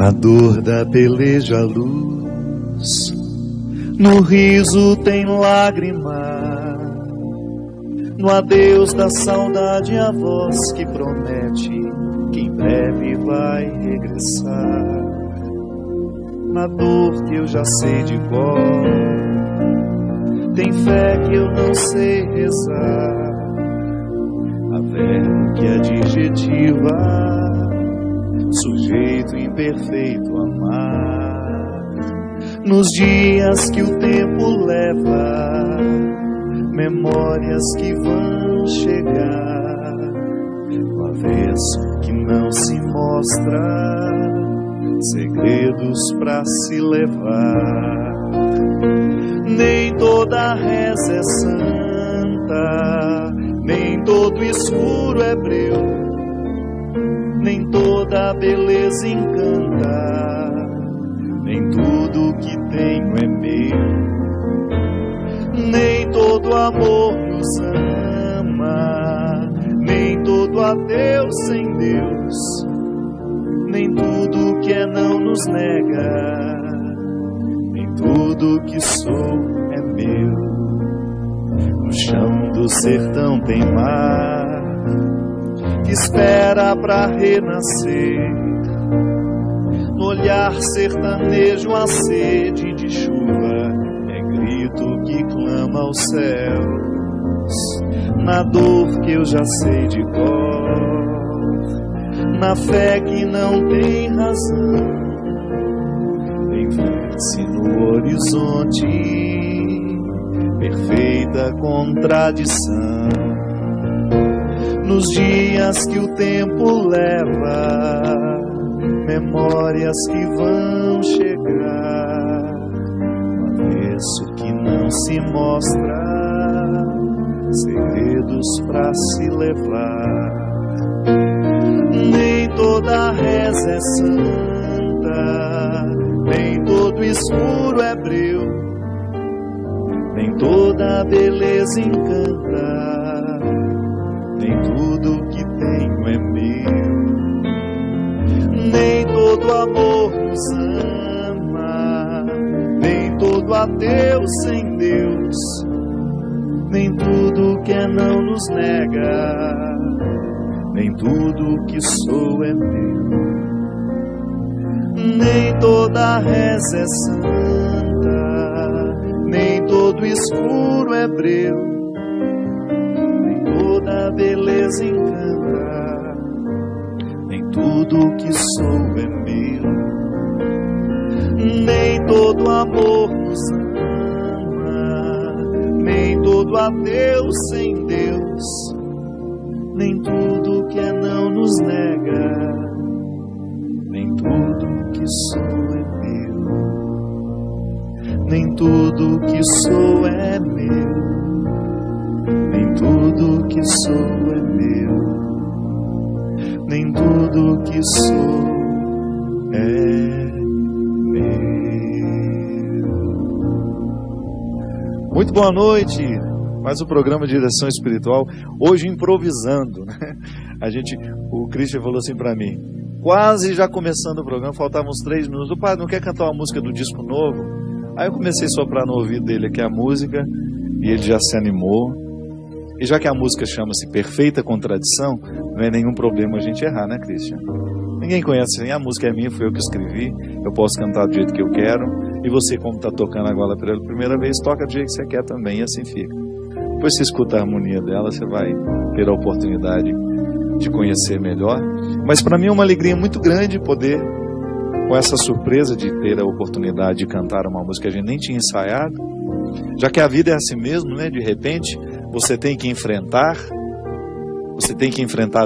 Na dor da peleja a luz, no riso tem lágrima, no adeus da saudade a voz que promete que em breve vai regressar. Na dor que eu já sei de cor, tem fé que eu não sei rezar, a verbo que adjetiva sujeito imperfeito amar. Nos dias que o tempo leva, memórias que vão chegar, no avesso que não se mostra, segredos pra se levar. Nem toda reza é santa, nem todo escuro é breu, nem toda beleza encanta, nem tudo que tenho é meu. Nem todo amor nos ama, nem todo adeus sem Deus, nem tudo que é não nos nega, nem tudo que sou é meu. No chão do sertão tem mar que espera pra renascer, no olhar sertanejo a sede de chuva é grito que clama aos céus. Na dor que eu já sei de cor, na fé que não tem razão, tem vértice no horizonte, perfeita contradição. Nos dias que o tempo leva, memórias que vão chegar, no avesso que não se mostra, segredos pra se levar. Nem toda reza é santa, nem todo escuro é breu, nem toda beleza encanta, nem tudo que tenho é meu. Nem todo amor nos ama, nem todo adeus sem Deus, nem tudo que é não nos nega, nem tudo que sou é meu. Nem toda reza é santa, nem todo escuro é breu, toda beleza encanta, nem tudo que sou é meu. Nem todo amor nos ama, nem todo adeus sem Deus, nem tudo que é não nos nega, nem tudo que sou é meu. Nem tudo que sou é meu, nem tudo que sou é meu, nem tudo que sou é meu. Muito boa noite, mais um programa de direção espiritual, hoje improvisando, né? O Christian falou assim pra mim, quase já começando o programa, faltavam uns 3 minutos, o padre não quer cantar uma música do disco novo? Aí eu comecei a soprar no ouvido dele aqui a música, e ele já se animou. E já que a música chama-se Perfeita Contradição, não é nenhum problema a gente errar, né, Christian? Ninguém conhece assim, a música é minha, foi eu que escrevi, eu posso cantar do jeito que eu quero, e você, como está tocando agora pela primeira vez, toca do jeito que você quer também, e assim fica. Depois você escuta a harmonia dela, você vai ter a oportunidade de conhecer melhor. Mas para mim é uma alegria muito grande poder, com essa surpresa de ter a oportunidade de cantar uma música que a gente nem tinha ensaiado, já que a vida é assim mesmo, né? De repente você tem que enfrentar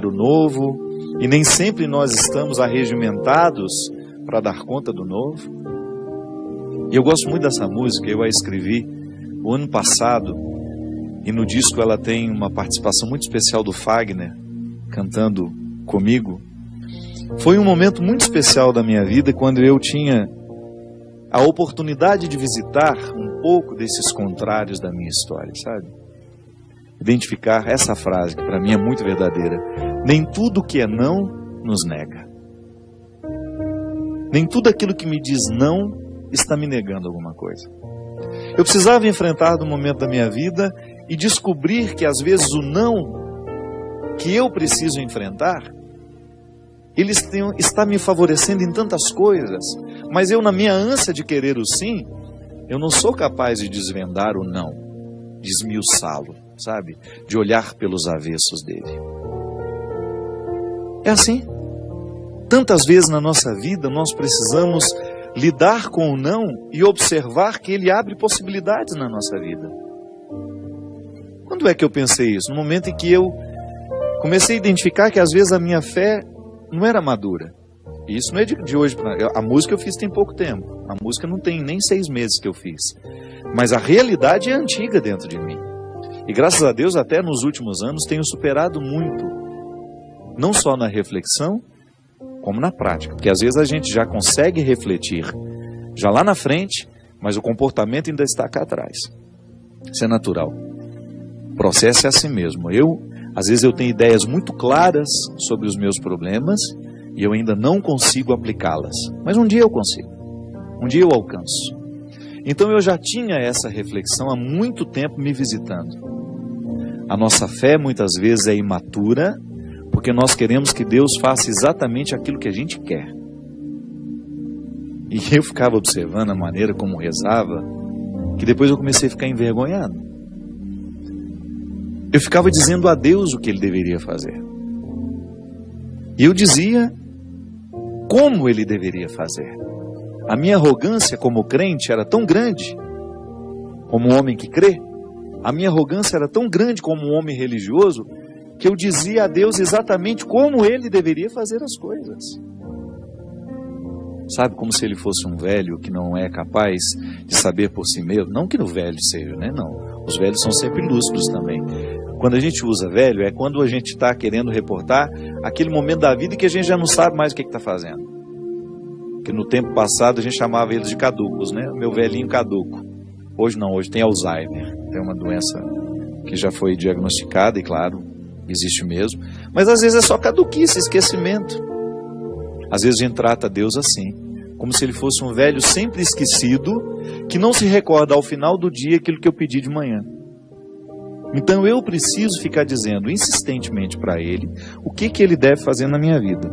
o novo, e nem sempre nós estamos arregimentados para dar conta do novo. E eu gosto muito dessa música, eu a escrevi o ano passado, e no disco ela tem uma participação muito especial do Fagner, cantando comigo. Foi um momento muito especial da minha vida, quando eu tinha a oportunidade de visitar um pouco desses contrários da minha história, sabe? Identificar essa frase, que para mim é muito verdadeira. Nem tudo que é não nos nega. Nem tudo aquilo que me diz não está me negando alguma coisa. Eu precisava enfrentar no momento da minha vida e descobrir que às vezes o não que eu preciso enfrentar, ele está me favorecendo em tantas coisas, mas eu, na minha ânsia de querer o sim, eu não sou capaz de desvendar o não, de esmiuçá-lo, sabe? De olhar pelos avessos dele. É assim. Tantas vezes na nossa vida nós precisamos lidar com o não e observar que ele abre possibilidades na nossa vida. Quando é que eu pensei isso? No momento em que eu comecei a identificar que às vezes a minha fé não era madura. E isso não é de hoje para... A música eu fiz tem pouco tempo. A música não tem nem 6 meses que eu fiz. Mas a realidade é antiga dentro de mim. E graças a Deus até nos últimos anos tenho superado muito. Não só na reflexão, como na prática. Porque às vezes a gente já consegue refletir já lá na frente, mas o comportamento ainda está cá atrás. Isso é natural. O processo é assim mesmo. Às vezes eu tenho ideias muito claras sobre os meus problemas e eu ainda não consigo aplicá-las. Mas um dia eu consigo. Um dia eu alcanço. Então eu já tinha essa reflexão há muito tempo me visitando. A nossa fé muitas vezes é imatura, porque nós queremos que Deus faça exatamente aquilo que a gente quer. E eu ficava observando a maneira como rezava, que depois eu comecei a ficar envergonhado. Eu ficava dizendo a Deus o que Ele deveria fazer. E eu dizia como Ele deveria fazer. A minha arrogância como crente era tão grande, como um homem que crê, a minha arrogância era tão grande como um homem religioso, que eu dizia a Deus exatamente como Ele deveria fazer as coisas. Sabe, como se Ele fosse um velho que não é capaz de saber por si mesmo. Não que no velho seja, né? Não. Os velhos são sempre lúcidos também. Quando a gente usa velho, é quando a gente está querendo reportar aquele momento da vida que a gente já não sabe mais o que está fazendo. Porque no tempo passado a gente chamava eles de caducos, né? Meu velhinho caduco. Hoje não, hoje tem Alzheimer. Tem uma doença que já foi diagnosticada e, claro, existe mesmo. Mas às vezes é só caduquice, esquecimento. Às vezes a gente trata Deus assim, como se Ele fosse um velho sempre esquecido, que não se recorda ao final do dia aquilo que eu pedi de manhã. Então eu preciso ficar dizendo insistentemente para Ele o que Ele deve fazer na minha vida.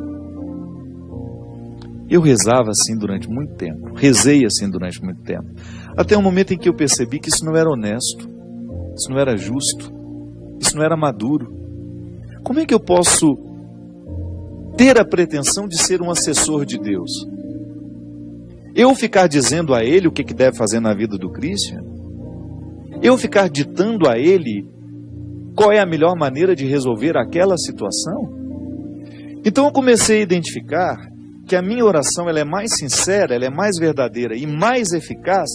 Eu rezava assim durante muito tempo, rezei assim durante muito tempo, até o momento em que eu percebi que isso não era honesto, isso não era justo, isso não era maduro. Como é que eu posso ter a pretensão de ser um assessor de Deus? Eu ficar dizendo a Ele o que deve fazer na vida do Christian? Eu ficar ditando a Ele qual é a melhor maneira de resolver aquela situação? Então eu comecei a identificar que a minha oração ela é mais sincera, ela é mais verdadeira e mais eficaz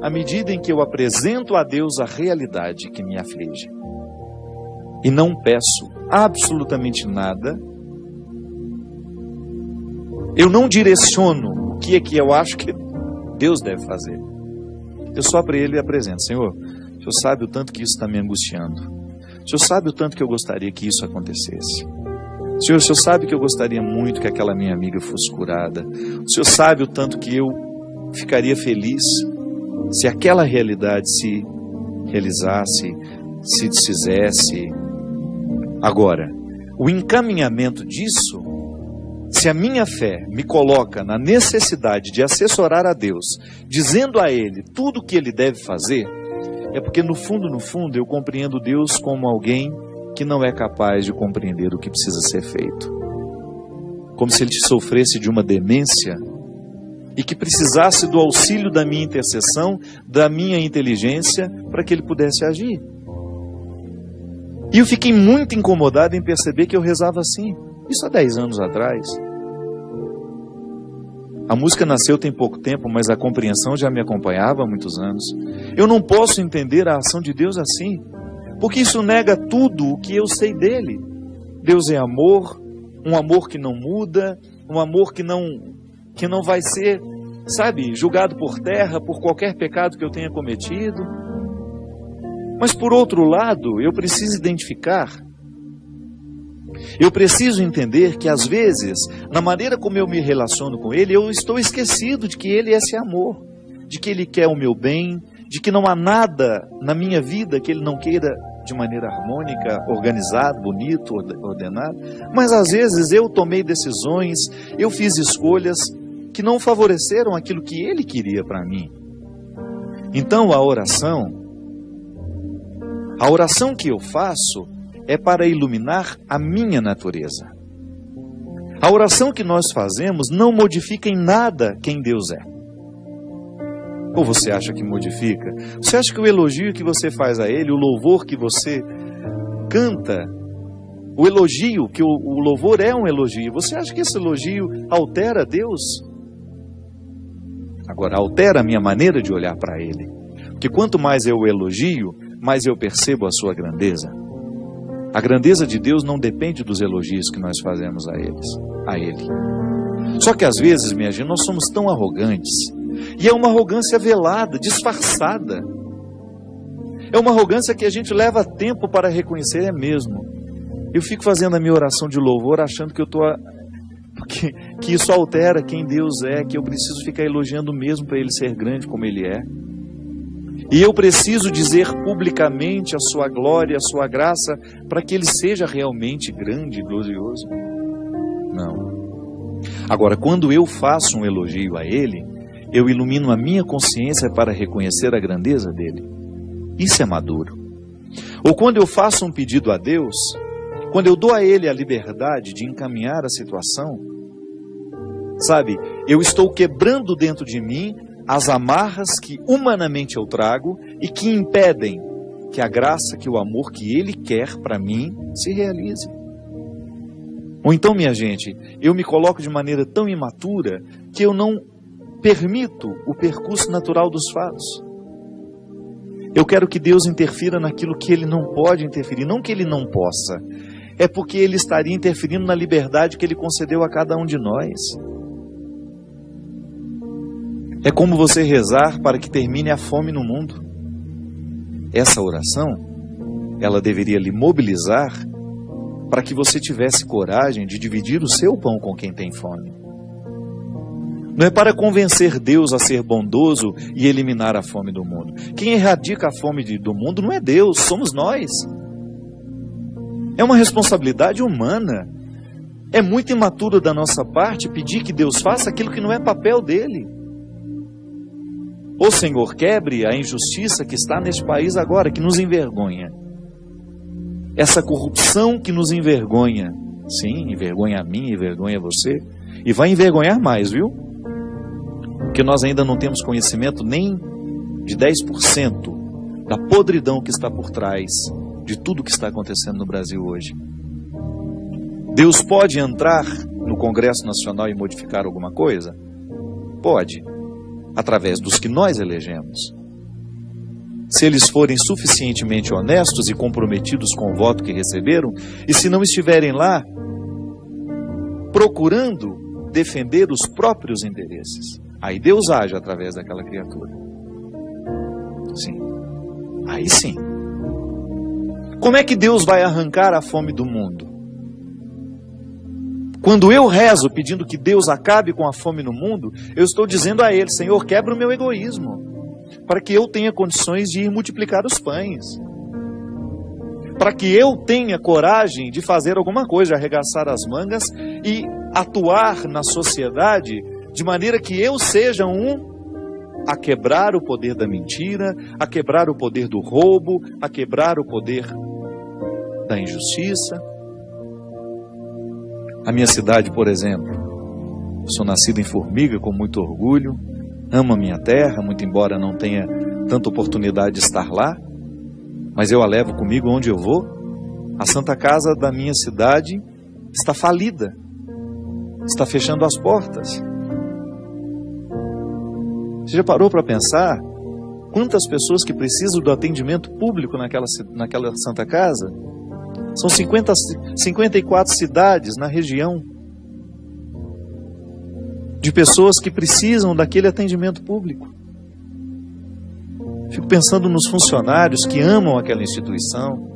à medida em que eu apresento a Deus a realidade que me aflige. E não peço absolutamente nada. Eu não direciono o que é que eu acho que Deus deve fazer. Eu só para Ele apresento: Senhor, o Senhor sabe o tanto que isso está me angustiando. O Senhor sabe o tanto que eu gostaria que isso acontecesse. Senhor, o Senhor sabe que eu gostaria muito que aquela minha amiga fosse curada. O Senhor sabe o tanto que eu ficaria feliz se aquela realidade se realizasse, se desfizesse. Agora, o encaminhamento disso, se a minha fé me coloca na necessidade de assessorar a Deus, dizendo a Ele tudo o que Ele deve fazer, é porque no fundo, eu compreendo Deus como alguém que não é capaz de compreender o que precisa ser feito. Como se Ele sofresse de uma demência e que precisasse do auxílio da minha intercessão, da minha inteligência, para que Ele pudesse agir. E eu fiquei muito incomodado em perceber que eu rezava assim. Isso há 10 anos atrás. A música nasceu tem pouco tempo, mas a compreensão já me acompanhava há muitos anos. Eu não posso entender a ação de Deus assim, porque isso nega tudo o que eu sei dele. Deus é amor, um amor que não muda, um amor que não vai ser, sabe, julgado por terra por qualquer pecado que eu tenha cometido. Mas por outro lado, eu preciso identificar Eu preciso entender que às vezes, na maneira como eu me relaciono com Ele, eu estou esquecido de que Ele é esse amor, de que Ele quer o meu bem, de que não há nada na minha vida que Ele não queira de maneira harmônica, organizada, bonito, ordenada. Mas às vezes eu tomei decisões, eu fiz escolhas que não favoreceram aquilo que Ele queria para mim. Então a oração que eu faço é para iluminar a minha natureza. A oração que nós fazemos não modifica em nada quem Deus é. Ou você acha que modifica? Você acha que o elogio que você faz a Ele, o louvor que você canta, o elogio, que o louvor é um elogio, você acha que esse elogio altera Deus? Agora, altera a minha maneira de olhar para Ele. Porque quanto mais eu o elogio, mais eu percebo a sua grandeza. A grandeza de Deus não depende dos elogios que nós fazemos a Ele. Só que às vezes, minha gente, nós somos tão arrogantes. E é uma arrogância velada, disfarçada. É uma arrogância que a gente leva tempo para reconhecer, é mesmo. Eu fico fazendo a minha oração de louvor achando que eu estou... Que isso altera quem Deus é, que eu preciso ficar elogiando mesmo para Ele ser grande como Ele é. E eu preciso dizer publicamente a sua glória, a sua graça, para que Ele seja realmente grande e glorioso. Não. Agora, quando eu faço um elogio a Ele, eu ilumino a minha consciência para reconhecer a grandeza dEle. Isso é maduro. Ou quando eu faço um pedido a Deus, quando eu dou a Ele a liberdade de encaminhar a situação, sabe, eu estou quebrando dentro de mim as amarras que humanamente eu trago e que impedem que a graça, que o amor que Ele quer para mim se realize. Ou então, minha gente, eu me coloco de maneira tão imatura que eu não permito o percurso natural dos fatos. Eu quero que Deus interfira naquilo que Ele não pode interferir, não que Ele não possa, é porque Ele estaria interferindo na liberdade que Ele concedeu a cada um de nós. É como você rezar para que termine a fome no mundo. Essa oração, ela deveria lhe mobilizar para que você tivesse coragem de dividir o seu pão com quem tem fome. Não é para convencer Deus a ser bondoso e eliminar a fome do mundo. Quem erradica a fome do mundo não é Deus, somos nós. É uma responsabilidade humana. É muito imaturo da nossa parte pedir que Deus faça aquilo que não é papel dele. Ô Senhor, quebre a injustiça que está neste país agora, que nos envergonha. Essa corrupção que nos envergonha. Sim, envergonha a mim, envergonha você. E vai envergonhar mais, viu? Porque nós ainda não temos conhecimento nem de 10% da podridão que está por trás de tudo que está acontecendo no Brasil hoje. Deus pode entrar no Congresso Nacional e modificar alguma coisa? Pode. Através dos que nós elegemos. Se eles forem suficientemente honestos e comprometidos com o voto que receberam, e se não estiverem lá procurando defender os próprios interesses, aí Deus age através daquela criatura. Sim. Aí sim. Como é que Deus vai arrancar a fome do mundo? Quando eu rezo pedindo que Deus acabe com a fome no mundo, eu estou dizendo a Ele, Senhor, quebra o meu egoísmo, para que eu tenha condições de ir multiplicar os pães, para que eu tenha coragem de fazer alguma coisa, arregaçar as mangas e atuar na sociedade de maneira que eu seja a quebrar o poder da mentira, a quebrar o poder do roubo, a quebrar o poder da injustiça. A minha cidade, por exemplo, sou nascido em Formiga com muito orgulho, amo a minha terra, muito embora não tenha tanta oportunidade de estar lá, mas eu a levo comigo onde eu vou. A Santa Casa da minha cidade está falida, está fechando as portas. Você já parou para pensar quantas pessoas que precisam do atendimento público naquela Santa Casa? São 54 cidades na região de pessoas que precisam daquele atendimento público. Fico pensando nos funcionários que amam aquela instituição.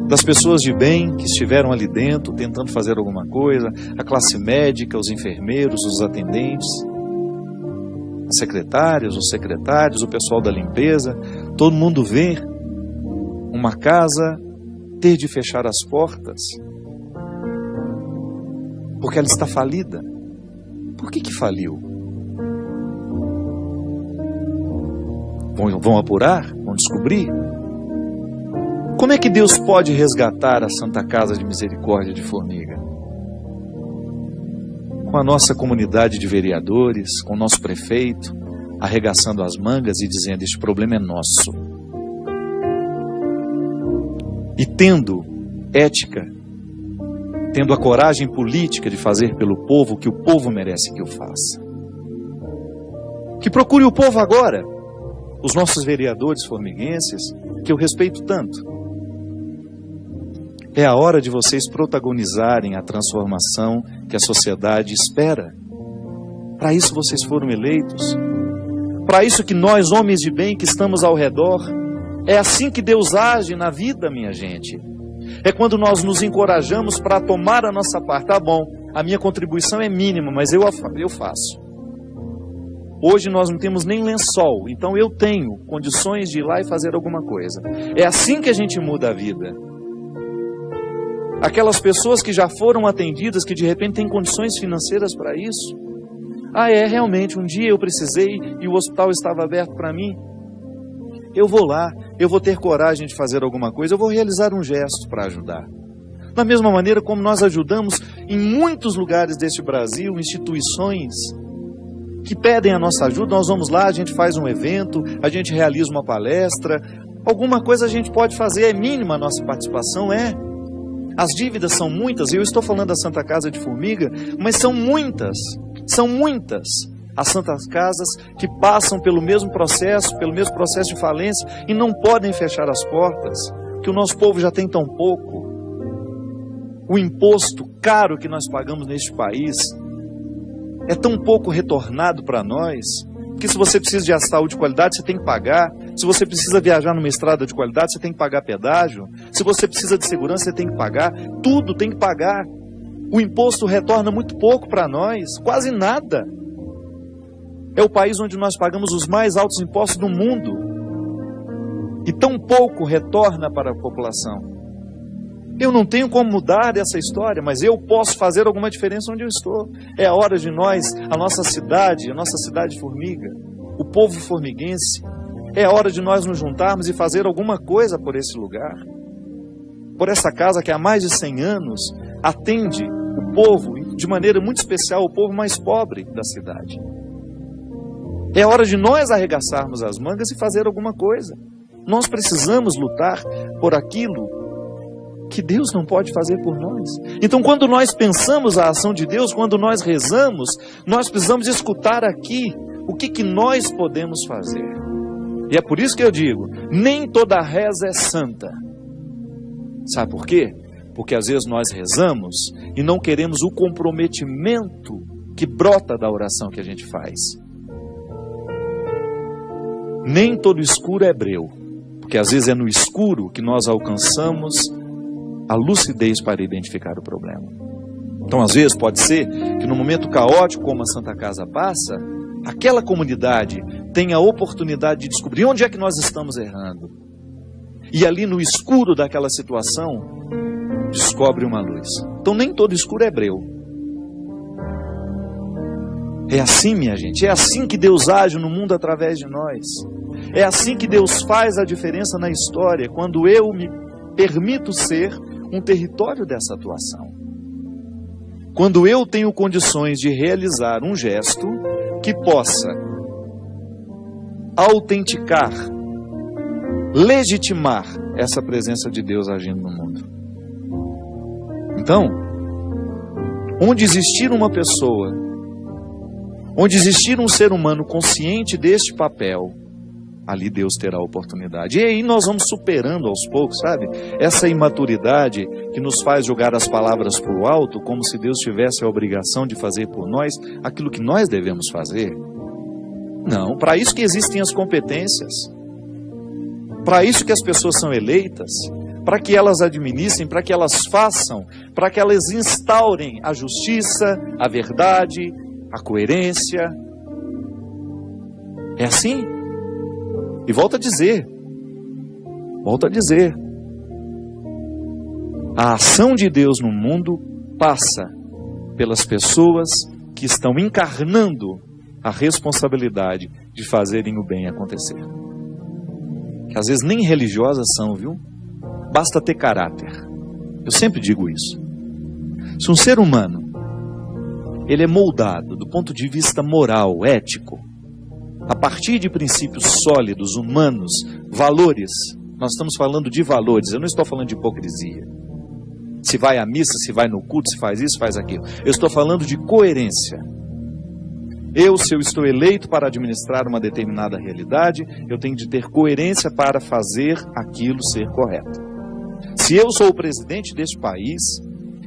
das pessoas de bem que estiveram ali dentro tentando fazer alguma coisa, a classe médica, os enfermeiros, os atendentes, as secretárias, os secretários, o pessoal da limpeza. Todo mundo vê uma casa ter de fechar as portas porque ela está falida. Por que faliu? Vão apurar? Vão descobrir? Como é que Deus pode resgatar a Santa Casa de Misericórdia de Formiga? Com a nossa comunidade de vereadores, com o nosso prefeito, arregaçando as mangas e dizendo: este problema é nosso. E tendo ética, tendo a coragem política de fazer pelo povo o que o povo merece que eu faça. Que procure o povo agora, os nossos vereadores formiguenses, que eu respeito tanto. É a hora de vocês protagonizarem a transformação que a sociedade espera. Para isso vocês foram eleitos. Para isso que nós, homens de bem que estamos ao redor, é assim que Deus age na vida, minha gente. É quando nós nos encorajamos para tomar a nossa parte. Tá bom, a minha contribuição é mínima, mas eu faço. Hoje nós não temos nem lençol, então eu tenho condições de ir lá e fazer alguma coisa. É assim que a gente muda a vida. Aquelas pessoas que já foram atendidas, que de repente têm condições financeiras para isso. Realmente, um dia eu precisei e o hospital estava aberto para mim. Eu vou lá, eu vou ter coragem de fazer alguma coisa, eu vou realizar um gesto para ajudar. Da mesma maneira como nós ajudamos em muitos lugares deste Brasil, instituições que pedem a nossa ajuda, nós vamos lá, a gente faz um evento, a gente realiza uma palestra, alguma coisa a gente pode fazer, é mínima a nossa participação, As dívidas são muitas, eu estou falando da Santa Casa de Formiga, mas são muitas as Santas Casas que passam pelo mesmo processo de falência e não podem fechar as portas, que o nosso povo já tem tão pouco. O imposto caro que nós pagamos neste país é tão pouco retornado para nós, que se você precisa de saúde de qualidade, você tem que pagar. Se você precisa viajar numa estrada de qualidade, você tem que pagar pedágio. Se você precisa de segurança, você tem que pagar. Tudo tem que pagar. O imposto retorna muito pouco para nós, quase nada. É o país onde nós pagamos os mais altos impostos do mundo. E tão pouco retorna para a população. Eu não tenho como mudar essa história, mas eu posso fazer alguma diferença onde eu estou. É a hora de nós, a nossa cidade Formiga, o povo formiguense, é a hora de nós nos juntarmos e fazer alguma coisa por esse lugar. Por essa casa que há mais de 100 anos atende o povo, de maneira muito especial, o povo mais pobre da cidade. É hora de nós arregaçarmos as mangas e fazer alguma coisa. Nós precisamos lutar por aquilo que Deus não pode fazer por nós. Então, quando nós pensamos a ação de Deus, quando nós rezamos, nós precisamos escutar aqui o que nós podemos fazer. E é por isso que eu digo, nem toda reza é santa. Sabe por quê? Porque às vezes nós rezamos e não queremos o comprometimento que brota da oração que a gente faz. Nem todo escuro é breu, porque às vezes é no escuro que nós alcançamos a lucidez para identificar o problema. Então, às vezes, pode ser que no momento caótico, como a Santa Casa passa, aquela comunidade tenha a oportunidade de descobrir onde é que nós estamos errando. E ali no escuro daquela situação, descobre uma luz. Então, nem todo escuro é breu. É assim, minha gente, é assim que Deus age no mundo através de nós. É assim que Deus faz a diferença na história, quando eu me permito ser um território dessa atuação. Quando eu tenho condições de realizar um gesto que possa autenticar, legitimar essa presença de Deus agindo no mundo. Então, onde existir uma pessoa, onde existir um ser humano consciente deste papel, ali Deus terá a oportunidade. E aí nós vamos superando aos poucos, sabe? Essa imaturidade que nos faz jogar as palavras para o alto, como se Deus tivesse a obrigação de fazer por nós aquilo que nós devemos fazer. Não, para isso que existem as competências. Para isso que as pessoas são eleitas. para que elas administrem, para que elas façam, para que elas instaurem a justiça, a verdade, a coerência. É assim. E volto a dizer, a ação de Deus no mundo passa pelas pessoas que estão encarnando a responsabilidade de fazerem o bem acontecer. Que às vezes nem religiosas são, viu? Basta ter caráter. Eu sempre digo isso. Se um ser humano, ele é moldado do ponto de vista moral, ético, a partir de princípios sólidos, humanos, valores, nós estamos falando de valores, eu não estou falando de hipocrisia. Se vai à missa, se vai no culto, se faz isso, faz aquilo. Eu estou falando de coerência. Se eu estou eleito para administrar uma determinada realidade, eu tenho de ter coerência para fazer aquilo ser correto. Se eu sou o presidente deste país,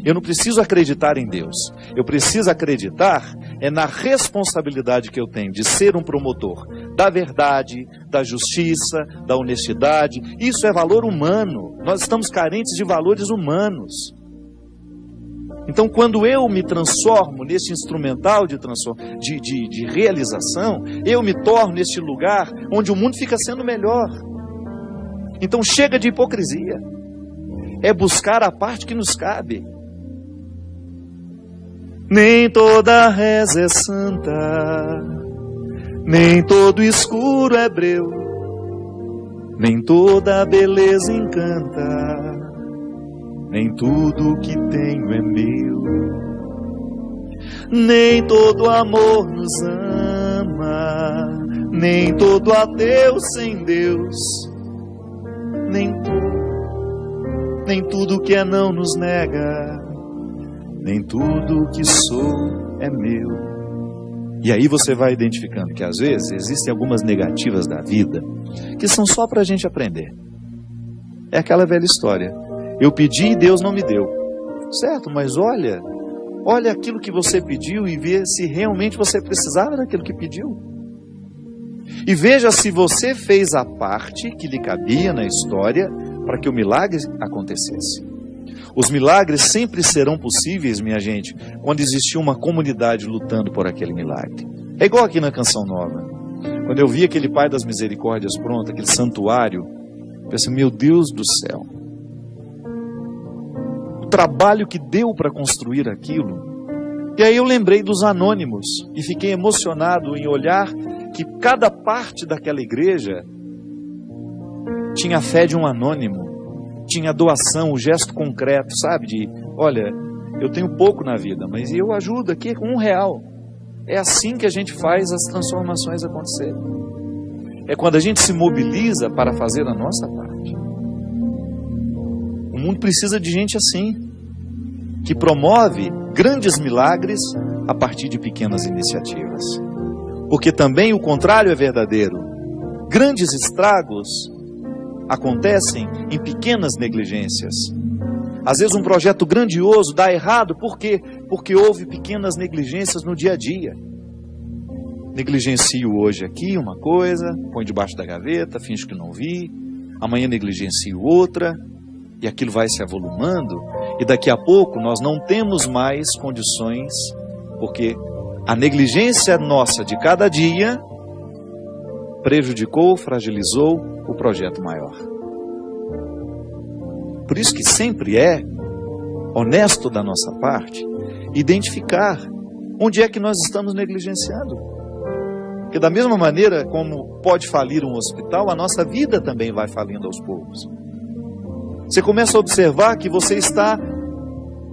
eu não preciso acreditar em Deus. Eu preciso acreditar na responsabilidade que eu tenho de ser um promotor da verdade, da justiça, da honestidade. Isso é valor humano. Nós estamos carentes de valores humanos. Então, quando eu me transformo nesse instrumental de realização, eu me torno neste lugar onde o mundo fica sendo melhor. Então, chega de hipocrisia. É buscar a parte que nos cabe. Nem toda reza é santa, nem todo escuro é breu, nem toda beleza encanta, nem tudo que tenho é meu. Nem todo amor nos ama, nem todo ateu sem Deus, nem tudo que é não nos nega, nem tudo que sou é meu. E aí você vai identificando que às vezes existem algumas negativas da vida que são só para a gente aprender. É aquela velha história. Eu pedi e Deus não me deu. Certo, mas olha aquilo que você pediu e vê se realmente você precisava daquilo que pediu. E veja se você fez a parte que lhe cabia na história para que o milagre acontecesse. Os milagres sempre serão possíveis, minha gente, quando existir uma comunidade lutando por aquele milagre. É igual aqui na Canção Nova. Quando eu vi aquele Pai das Misericórdias pronto, aquele santuário, eu pensei, meu Deus do céu. O trabalho que deu para construir aquilo. E aí eu lembrei dos anônimos e fiquei emocionado em olhar que cada parte daquela igreja tinha a fé de um anônimo. Tinha a doação, o gesto concreto, sabe? De, olha, eu tenho pouco na vida, mas eu ajudo aqui com R$1. É assim que a gente faz as transformações acontecerem. É quando a gente se mobiliza para fazer a nossa parte. O mundo precisa de gente assim, que promove grandes milagres a partir de pequenas iniciativas. Porque também o contrário é verdadeiro. Grandes estragos acontecem em pequenas negligências. Às vezes um projeto grandioso dá errado, por quê? Porque houve pequenas negligências no dia a dia. Negligencio hoje aqui uma coisa, põe debaixo da gaveta, finge que não vi, amanhã negligencio outra, e aquilo vai se avolumando, e daqui a pouco nós não temos mais condições, porque a negligência nossa de cada dia prejudicou, fragilizou o projeto maior. Por isso que sempre é honesto da nossa parte identificar onde é que nós estamos negligenciando. Porque da mesma maneira como pode falir um hospital, a nossa vida também vai falindo aos poucos. Você começa a observar que você está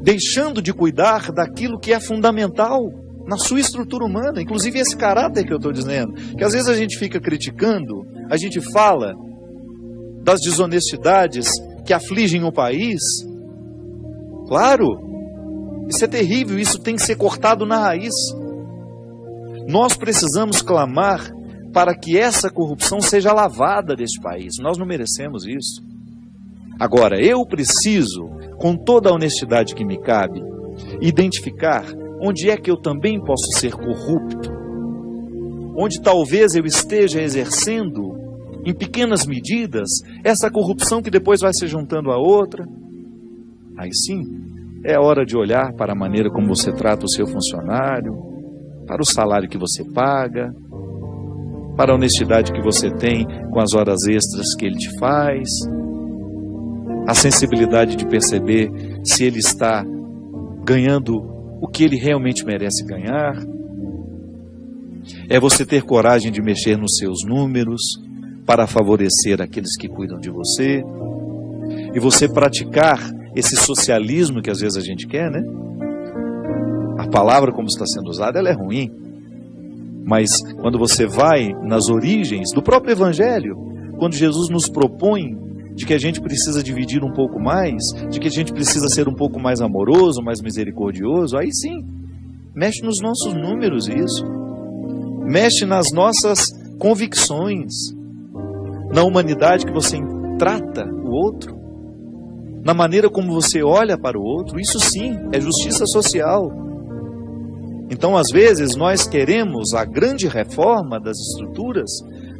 deixando de cuidar daquilo que é fundamental na sua estrutura humana, inclusive esse caráter que eu estou dizendo, que às vezes a gente fica criticando, a gente fala das desonestidades que afligem o país. Claro, isso é terrível, isso tem que ser cortado na raiz. Nós precisamos clamar para que essa corrupção seja lavada deste país. Nós não merecemos isso. Agora, eu preciso, com toda a honestidade que me cabe, identificar onde é que eu também posso ser corrupto, onde talvez eu esteja exercendo em pequenas medidas, essa corrupção que depois vai se juntando a outra. Aí sim, é hora de olhar para a maneira como você trata o seu funcionário, para o salário que você paga, para a honestidade que você tem com as horas extras que ele te faz, a sensibilidade de perceber se ele está ganhando o que ele realmente merece ganhar. É você ter coragem de mexer nos seus números para favorecer aqueles que cuidam de você, e você praticar esse socialismo que às vezes a gente quer, né? A palavra como está sendo usada, ela é ruim, mas quando você vai nas origens do próprio Evangelho, quando Jesus nos propõe de que a gente precisa dividir um pouco mais, de que a gente precisa ser um pouco mais amoroso, mais misericordioso, aí sim, mexe nos nossos números isso, mexe nas nossas convicções, na humanidade que você trata o outro, na maneira como você olha para o outro. Isso sim é justiça social. Então, às vezes, nós queremos a grande reforma das estruturas,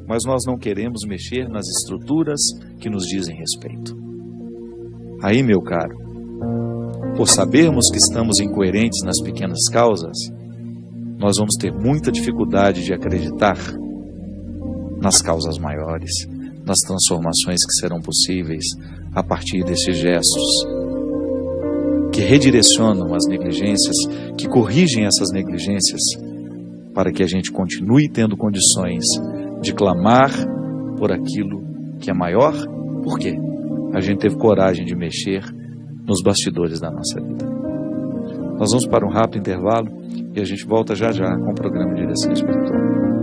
mas nós não queremos mexer nas estruturas que nos dizem respeito. Aí, meu caro, por sabermos que estamos incoerentes nas pequenas causas, nós vamos ter muita dificuldade de acreditar nas causas maiores, nas transformações que serão possíveis a partir desses gestos que redirecionam as negligências, que corrigem essas negligências, para que a gente continue tendo condições de clamar por aquilo que é maior. Por quê? A gente teve coragem de mexer nos bastidores da nossa vida. Nós vamos para um rápido intervalo e a gente volta já já com o programa de Direção Espiritual.